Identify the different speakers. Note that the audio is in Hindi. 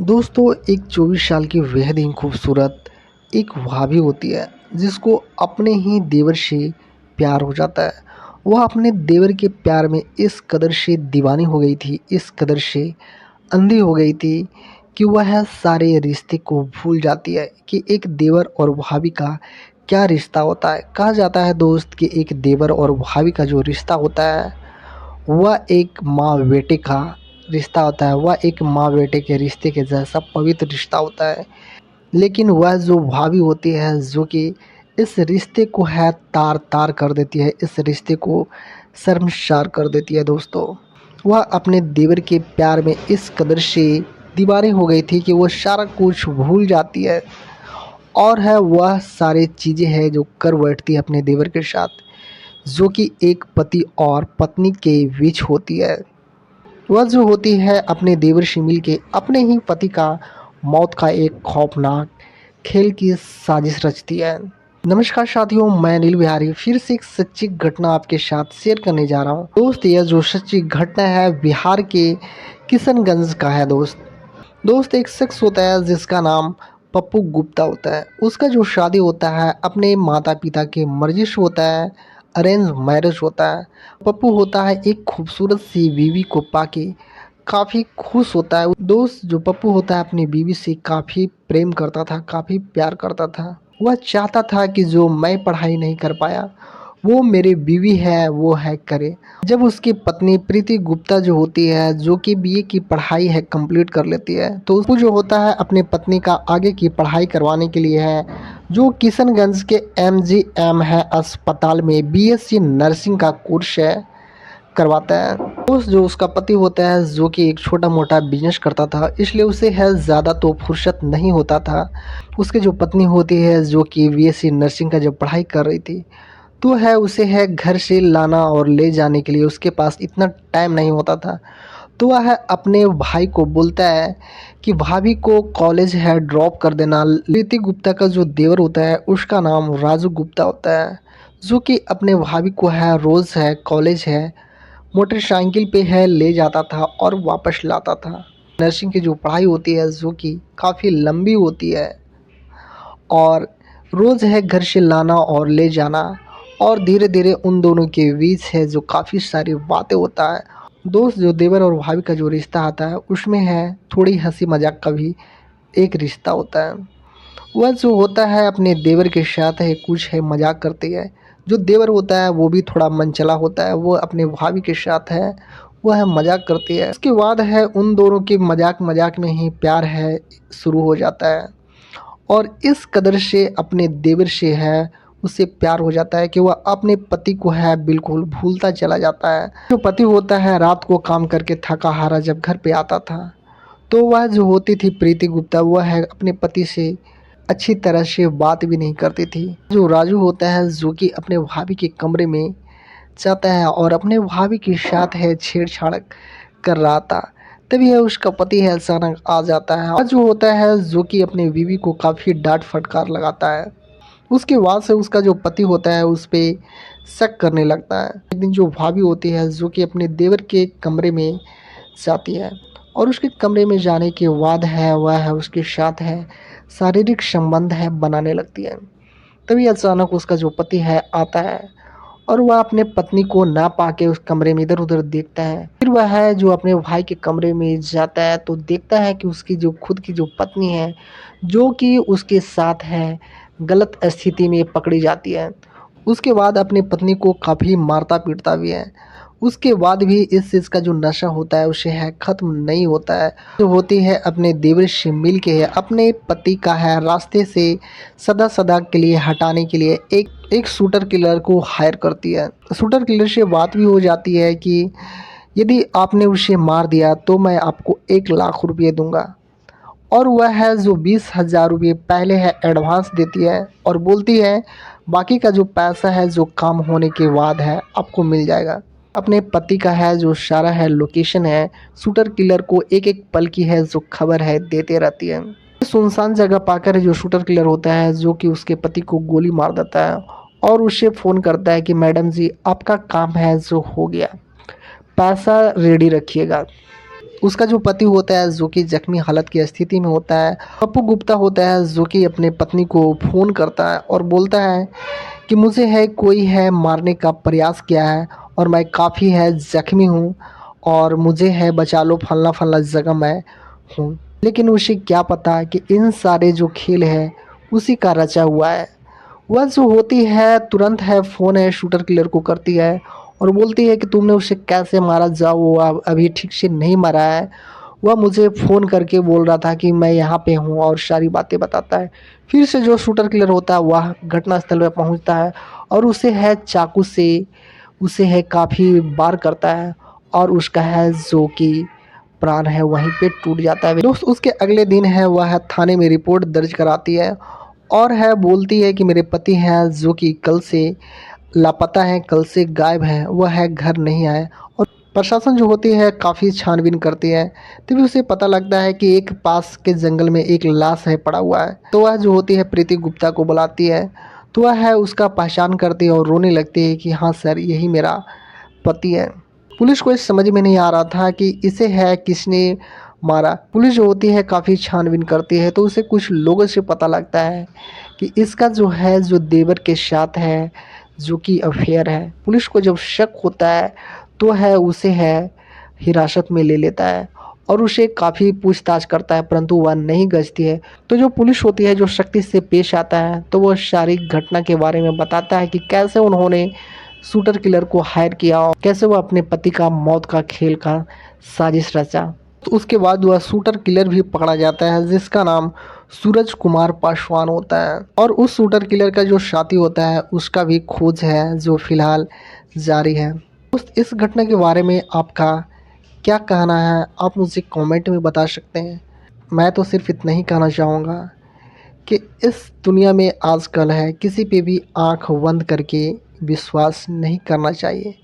Speaker 1: दोस्तों, एक 24 साल की बेहद ही खूबसूरत एक भाभी होती है जिसको अपने ही देवर से प्यार हो जाता है। वह अपने देवर के प्यार में इस कदर से दीवानी हो गई थी, इस कदर से अंधी हो गई थी कि वह सारे रिश्ते को भूल जाती है कि एक देवर और भाभी का क्या रिश्ता होता है। कहा जाता है दोस्त कि एक देवर और भाभी का जो रिश्ता होता है वह एक माँ बेटे का रिश्ता होता है। वह एक माँ बेटे के रिश्ते के जैसा पवित्र रिश्ता होता है। लेकिन वह जो भाभी होती है जो कि इस रिश्ते को है तार तार कर देती है, इस रिश्ते को शर्मसार कर देती है दोस्तों। वह अपने देवर के प्यार में इस कदर से दीवानी हो गई थी कि वो सारा कुछ भूल जाती है और है वह सारी चीज़ें हैं जो कर बैठती है अपने देवर के साथ, जो कि एक पति और पत्नी के बीच होती है। वह जो होती है अपने देवर से मिल के अपने ही पति का मौत का एक खौफनाक खेल की साजिश रचती है। नमस्कार साथियों, मैं अनिल बिहारी फिर से एक सच्ची घटना आपके साथ शेयर करने जा रहा हूँ। दोस्त, यह जो सच्ची घटना है बिहार के किशनगंज का है। दोस्त एक शख्स होता है जिसका नाम पप्पू गुप्ता होता है। उसका जो शादी होता है अपने माता पिता के मर्जी से होता है, अरेंज मैरिज होता है। पप्पू होता है एक खूबसूरत सी बीवी को पाके काफ़ी खुश होता है। दोस्त, जो पप्पू होता है अपनी बीवी से काफ़ी प्रेम करता था, काफ़ी प्यार करता था। वह चाहता था कि जो मैं पढ़ाई नहीं कर पाया वो मेरी बीवी है वो है करे। जब उसकी पत्नी प्रीति गुप्ता जो होती है जो कि बीए की पढ़ाई है कंप्लीट कर लेती है, तो उसको जो होता है अपनी पत्नी का आगे की पढ़ाई करवाने के लिए है जो किशनगंज के एमजीएम है अस्पताल में बीएससी नर्सिंग का कोर्स है करवाता है। दोस्त, जो उसका पति होता है जो कि एक छोटा मोटा बिजनेस करता था, इसलिए उसे है ज़्यादा तो फुर्सत नहीं होता था। उसकी जो पत्नी होती है जो कि बीएससी नर्सिंग का जब पढ़ाई कर रही थी, तो है उसे है घर से लाना और ले जाने के लिए उसके पास इतना टाइम नहीं होता था। तो वह अपने भाई को बोलता है कि भाभी को कॉलेज है ड्रॉप कर देना। प्रीति गुप्ता का जो देवर होता है उसका नाम राजू गुप्ता होता है, जो कि अपने भाभी को है रोज़ है कॉलेज है मोटरसाइकिल पे है ले जाता था और वापस लाता था। नर्सिंग की जो पढ़ाई होती है जो कि काफ़ी लंबी होती है और रोज़ है घर से लाना और ले जाना, और धीरे धीरे उन दोनों के बीच है जो काफ़ी सारी बातें होता है। दोस्त, जो देवर और भाभी का जो रिश्ता आता है उसमें है थोड़ी हंसी मजाक का भी एक रिश्ता होता है। वह जो होता है अपने देवर के साथ है कुछ है मजाक करती है। जो देवर होता है वो भी थोड़ा मनचला होता है, वो अपने भाभी के साथ है वह है मजाक करती है। उसके बाद है उन दोनों के मजाक मजाक में ही प्यार है शुरू हो जाता है और इस कदर से अपने देवर से है उससे प्यार हो जाता है कि वह अपने पति को है बिल्कुल भूलता चला जाता है। जो पति होता है रात को काम करके थका हारा जब घर पे आता था, तो वह जो होती थी प्रीति गुप्ता वह है अपने पति से अच्छी तरह से बात भी नहीं करती थी। जो राजू होता है जो कि अपने भाभी के कमरे में जाता है और अपने भाभी के साथ है छेड़छाड़ कर रहा था, तभी है उसका पति है अचानक आ जाता है। और जो होता है जो कि अपनी बीवी को काफ़ी डांट फटकार लगाता है। उसके बाद से उसका जो पति होता है उस पे शक करने लगता है। एक दिन जो भाभी होती है जो कि अपने देवर के कमरे में जाती है और उसके कमरे में जाने के बाद है वह है उसके साथ है शारीरिक संबंध है बनाने लगती है। तभी अचानक उसका जो पति है आता है और वह अपने पत्नी को ना पाके उस कमरे में इधर उधर देखता है। फिर वह है जो अपने भाई के कमरे में जाता है तो देखता है कि उसकी जो खुद की जो पत्नी है जो कि उसके साथ है गलत स्थिति में पकड़ी जाती है। उसके बाद अपनी पत्नी को काफ़ी मारता पीटता भी है। उसके बाद भी इस चीज़ का जो नशा होता है उसे है ख़त्म नहीं होता है। जो होती है अपने देवर से मिल के है अपने पति का है रास्ते से सदा सदा के लिए हटाने के लिए एक शूटर किलर को हायर करती है। शूटर किलर से बात भी हो जाती है कि यदि आपने उसे मार दिया तो मैं आपको 1 लाख रुपये दूंगा, और वह है जो 20,000 रुपये पहले है एडवांस देती है और बोलती है बाकी का जो पैसा है जो काम होने के बाद है आपको मिल जाएगा। अपने पति का है जो सारा है लोकेशन है शूटर किलर को एक एक पल की है जो खबर है देते रहती है। सुनसान जगह पाकर जो शूटर किलर होता है जो कि उसके पति को गोली मार देता है और उसे फ़ोन करता है कि मैडम जी आपका काम है जो हो गया, पैसा रेडी रखिएगा। उसका जो पति होता है जो कि जख्मी हालत की स्थिति में होता है, पप्पू गुप्ता होता है, जो कि अपने पत्नी को फ़ोन करता है और बोलता है कि मुझे है कोई है मारने का प्रयास किया है और मैं काफ़ी है ज़ख्मी हूँ और मुझे है बचा लो, फलना फलना जगह मैं हूँ। लेकिन उसे क्या पता कि इन सारे जो खेल है उसी का रचा हुआ है। वह जो होती है तुरंत है फ़ोन है शूटर किलर को करती है और बोलती है कि तुमने उसे कैसे मारा, जाओ वो अभी ठीक से नहीं मरा है। वह मुझे फ़ोन करके बोल रहा था कि मैं यहाँ पे हूँ और सारी बातें बताता है। फिर से जो शूटर किलर होता है वह घटनास्थल पे पहुँचता है और उसे है चाकू से उसे है काफ़ी वार करता है और उसका है जो कि प्राण है वहीं पे टूट जाता है। दोस्त उसके अगले दिन है वह थाने में रिपोर्ट दर्ज कराती है और है बोलती है कि मेरे पति हैं जो कि कल से लापता हैं, कल से गायब हैं, वह है घर नहीं आए। और प्रशासन जो होती है काफ़ी छानबीन करती है, तभी उसे पता लगता है कि एक पास के जंगल में एक लाश है पड़ा हुआ है। तो वह जो होती है प्रीति गुप्ता को बुलाती है, तो वह है उसका पहचान करती है और रोने लगती है कि हाँ सर यही मेरा पति है। पुलिस को इस समझ में नहीं आ रहा था कि इसे है किसने मारा। पुलिस जो होती है काफ़ी छानबीन करती है तो उसे कुछ लोगों से पता लगता है कि इसका जो है जो देवर के साथ है जो कि अफेयर है। पुलिस को जब शक होता है तो है उसे है हिरासत में ले लेता है और उसे काफ़ी पूछताछ करता है परंतु वह नहीं गजती है। तो जो पुलिस होती है जो सख्ती से पेश आता है तो वह सारी घटना के बारे में बताता है कि कैसे उन्होंने शूटर किलर को हायर किया और कैसे वह अपने पति का मौत का खेल का साजिश रचा। तो उसके बाद वह शूटर किलर भी पकड़ा जाता है जिसका नाम सूरज कुमार पासवान होता है और उस शूटर किलर का जो साथी होता है उसका भी खोज है जो फिलहाल जारी है। दोस्त इस घटना के बारे में आपका क्या कहना है आप मुझे कमेंट में बता सकते हैं। मैं तो सिर्फ इतना ही कहना चाहूँगा कि इस दुनिया में आजकल है किसी पे भी आंख बंद करके विश्वास नहीं करना चाहिए।